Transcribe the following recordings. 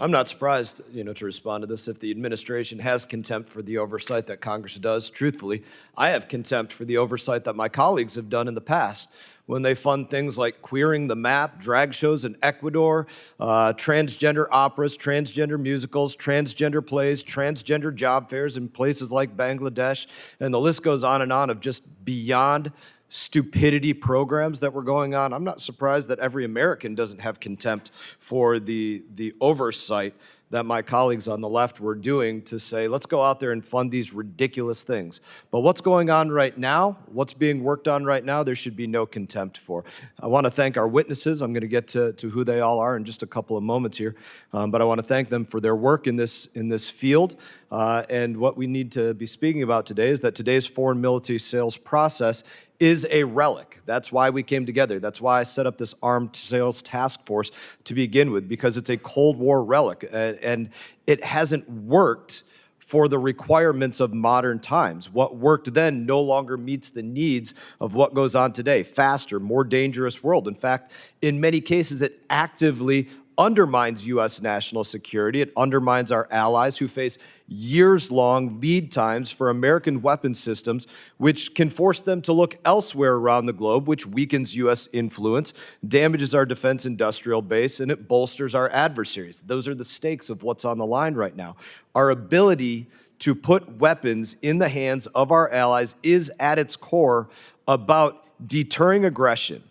I'm not surprised, to respond to this. If the administration has contempt for the oversight that Congress does, truthfully, I have contempt for the oversight that my colleagues have done in the past when they fund things like queering the map, drag shows in Ecuador, transgender operas, transgender musicals, transgender plays, transgender job fairs in places like Bangladesh, and the list goes on of just beyond stupidity programs that were going on. I'm not surprised that every American doesn't have contempt for the oversight that my colleagues on the left were doing to say, let's go out there and fund these ridiculous things. But what's going on right now, what's being worked on right now, there should be no contempt for. I want to thank our witnesses. I'm going to get to who they all are in just a couple of moments here. But I want to thank them for their work in this field. And what we need to be speaking about today is that today's foreign military sales process is a relic. That's why we came together. That's why I set up this armed sales task force to begin with, because it's a Cold War relic, and it hasn't worked for the requirements of modern times. What worked then no longer meets the needs of what goes on today. Faster, more dangerous world. In fact, in many cases, it actively undermines U.S. national security. It undermines our allies who face years-long lead times for American weapon systems, which can force them to look elsewhere around the globe, which weakens U.S. influence, damages our defense industrial base, and it bolsters our adversaries. Those are the stakes of what's on the line right now. Our ability to put weapons in the hands of our allies is at its core about deterring aggression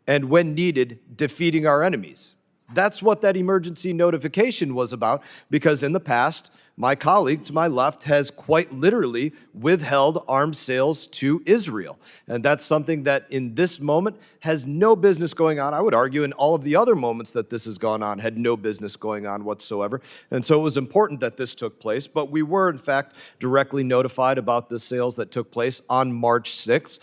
and, when needed, defeating our enemies. That's what that emergency notification was about, because in the past, my colleague to my left has quite literally withheld arms sales to Israel. And that's something that in this moment has no business going on. I would argue in all of the other moments that this has gone on had no business going on whatsoever. And so it was important that this took place. But we were, in fact, directly notified about the sales that took place on March 6th,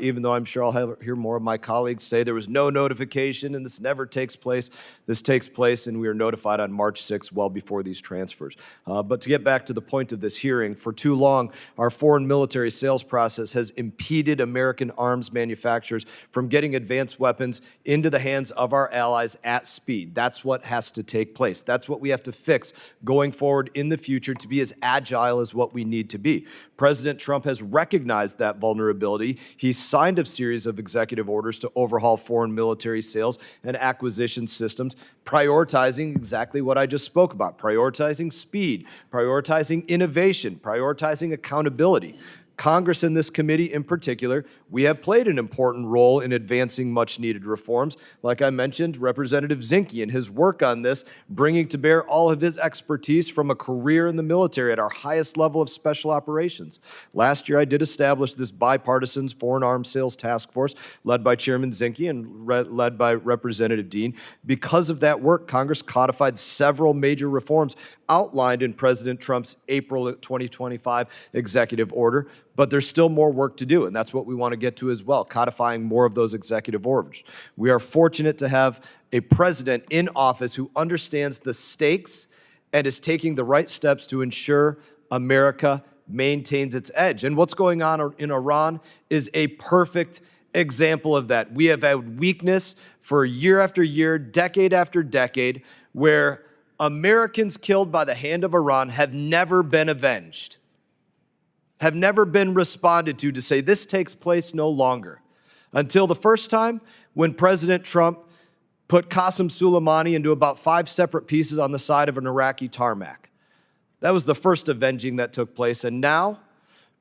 even though I'm sure I'll hear more of my colleagues say there was no notification and this never takes place. This takes place, and we were notified on March 6th, well before these transfers. But to get back to the point of this hearing, for too long, our foreign military sales process has impeded American arms manufacturers from getting advanced weapons into the hands of our allies at speed. That's what has to take place. That's what we have to fix going forward in the future to be as agile as what we need to be. President Trump has recognized that vulnerability. He signed a series of executive orders to overhaul foreign military sales and acquisition systems, prioritizing exactly what I just spoke about, prioritizing speed, prioritizing innovation, prioritizing accountability. Congress and this committee in particular, we have played an important role in advancing much-needed reforms. Like I mentioned, Representative Zinke and his work on this, bringing to bear all of his expertise from a career in the military at our highest level of special operations. Last year, I did establish this bipartisan foreign arms sales task force led by Chairman Zinke and led by Representative Dean. Because of that work, Congress codified several major reforms outlined in President Trump's April 2025 executive order. But there's still more work to do, and that's what we want to get to as well, codifying more of those executive orders. We are fortunate to have a president in office who understands the stakes and is taking the right steps to ensure America maintains its edge. And what's going on in Iran is a perfect example of that. We have had weakness for year after year, decade after decade, where Americans killed by the hand of Iran have never been avenged, have never been responded to say this takes place no longer. Until the first time when President Trump put Qasem Soleimani into about 5 separate pieces on the side of an Iraqi tarmac. That was the first avenging that took place. And now,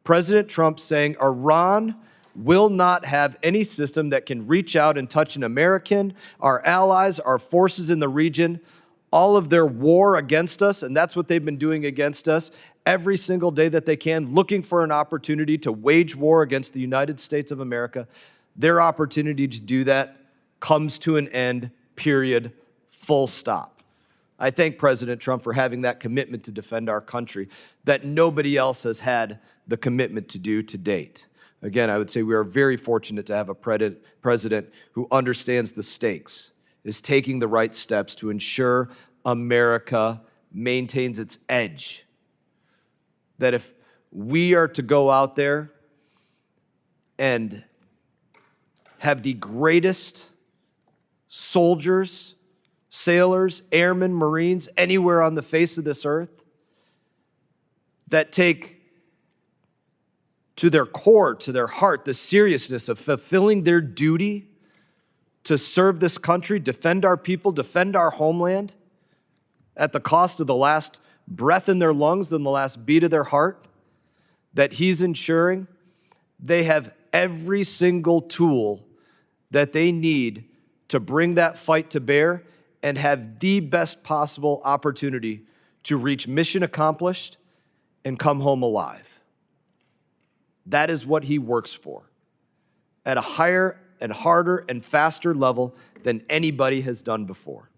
President Trump saying Iran will not have any system that can reach out and touch an American, our allies, our forces in the region, all of their war against us, and that's what they've been doing against us every single day that they can, looking for an opportunity to wage war against the United States of America. Their opportunity to do that comes to an end, period, full stop. I thank President Trump for having that commitment to defend our country that nobody else has had the commitment to do to date. Again, I would say we are very fortunate to have a president who understands the stakes, is taking the right steps to ensure America maintains its edge. That if we are to go out there and have the greatest soldiers, sailors, airmen, Marines, anywhere on the face of this earth that take to their core, to their heart, the seriousness of fulfilling their duty to serve this country, defend our people, defend our homeland at the cost of the last breath in their lungs and the last beat of their heart, that he's ensuring they have every single tool that they need to bring that fight to bear and have the best possible opportunity to reach mission accomplished and come home alive. That is what he works for at a higher and harder and faster level than anybody has done before.